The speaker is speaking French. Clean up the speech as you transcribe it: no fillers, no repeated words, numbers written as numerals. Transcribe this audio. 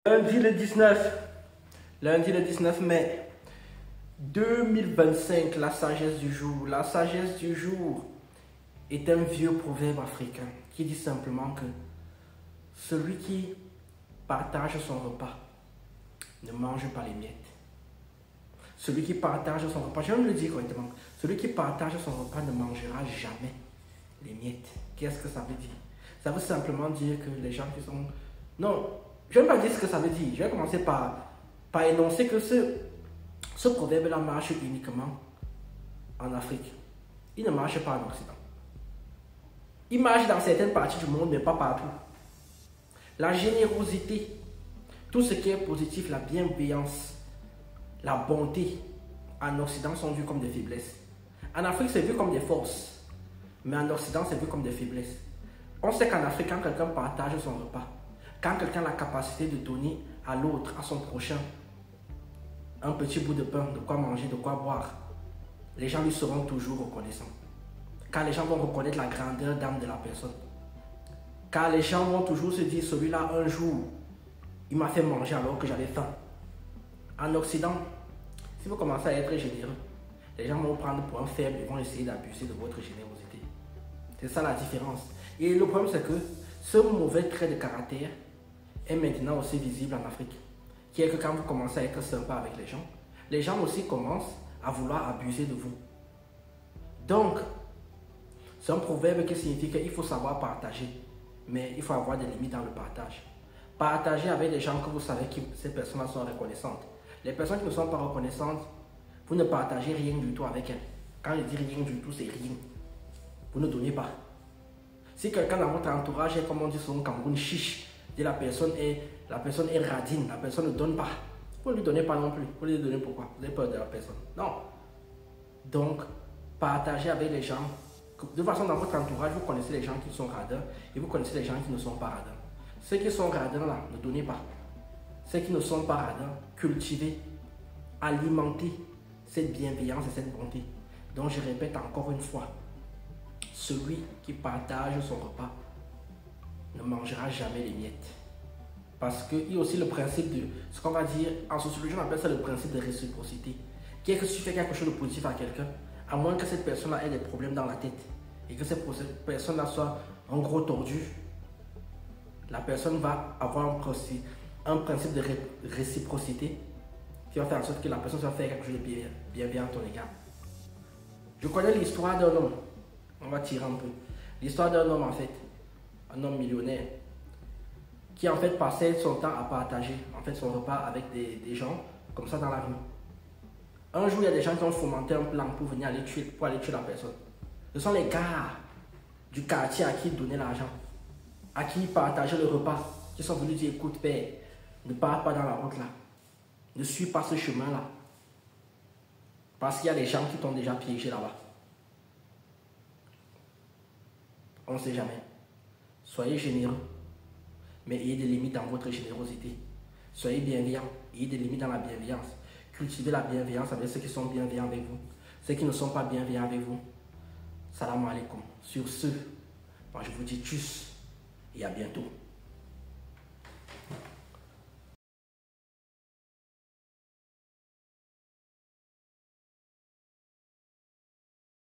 Lundi le 19 mai 2025, la sagesse du jour. La sagesse du jour est un vieux proverbe africain qui dit simplement que celui qui partage son repas ne mange pas les miettes. Celui qui partage son repas, je vais me le dire correctement, celui qui partage son repas ne mangera jamais les miettes. Qu'est-ce que ça veut dire? Ça veut simplement dire que les gens qui sont... Non, je ne vais pas dire ce que ça veut dire. Je vais commencer par énoncer que ce proverbe-là marche uniquement en Afrique. Il ne marche pas en Occident. Il marche dans certaines parties du monde, mais pas partout. La générosité, tout ce qui est positif, la bienveillance, la bonté, en Occident sont vus comme des faiblesses. En Afrique, c'est vu comme des forces, mais en Occident, c'est vu comme des faiblesses. On sait qu'en Afrique, quand quelqu'un partage son repas, quand quelqu'un a la capacité de donner à l'autre, à son prochain, un petit bout de pain, de quoi manger, de quoi boire, les gens lui seront toujours reconnaissants. Car les gens vont reconnaître la grandeur d'âme de la personne. Car les gens vont toujours se dire, celui-là, un jour, il m'a fait manger alors que j'avais faim. En Occident, si vous commencez à être généreux, les gens vont vous prendre pour un faible et vont essayer d'abuser de votre générosité. C'est ça la différence. Et le problème, c'est que ce mauvais trait de caractère est maintenant aussi visible en Afrique. Qui est que quand vous commencez à être sympa avec les gens aussi commencent à vouloir abuser de vous. Donc, c'est un proverbe qui signifie qu'il faut savoir partager, mais il faut avoir des limites dans le partage. Partager avec des gens que vous savez que ces personnes-là sont reconnaissantes. Les personnes qui ne sont pas reconnaissantes, vous ne partagez rien du tout avec elles. Quand je dis rien du tout, c'est rien. Vous ne donnez pas. Si quelqu'un dans votre entourage est, comme on dit souvent, Cameroun, chiche, la personne est radine, la personne ne donne pas. Vous ne lui donnez pas non plus. Vous lui donnez pourquoi? Vous avez peur de la personne. Non. Donc, partagez avec les gens. De toute façon, dans votre entourage, vous connaissez les gens qui sont radins et vous connaissez les gens qui ne sont pas radins. Ceux qui sont radins là, ne donnez pas. Ceux qui ne sont pas radins, cultivez, alimentez cette bienveillance et cette bonté. Donc, je répète encore une fois, celui qui partage son repas ne mangera jamais les miettes. Parce qu'il y a aussi le principe de, ce qu'on va dire, en sociologie on appelle ça le principe de réciprocité. Qui est que si tu fais quelque chose de positif à quelqu'un, à moins que cette personne-là ait des problèmes dans la tête, et que cette personne-là soit en gros tordue, la personne va avoir un principe de réciprocité qui va faire en sorte que la personne va faire quelque chose de bienveillant à ton égard. Je connais l'histoire d'un homme, on va tirer un peu. L'histoire d'un homme en fait, un homme millionnaire, qui en fait passait son temps à partager en fait son repas avec des gens comme ça dans la rue. Un jour, il y a des gens qui ont fomenté un plan pour venir aller tuer la personne. Ce sont les gars du quartier à qui il donnait l'argent, à qui il partageait le repas, qui sont venus dire, écoute père, ne pars pas dans la route là, ne suis pas ce chemin là, parce qu'il y a des gens qui t'ont déjà piégé là-bas. On ne sait jamais. Soyez généreux, mais ayez des limites dans votre générosité. Soyez bienveillants, ayez des limites dans la bienveillance. Cultivez la bienveillance avec ceux qui sont bienveillants avec vous. Ceux qui ne sont pas bienveillants avec vous, salam alaikum. Sur ce, moi je vous dis tchuss et à bientôt.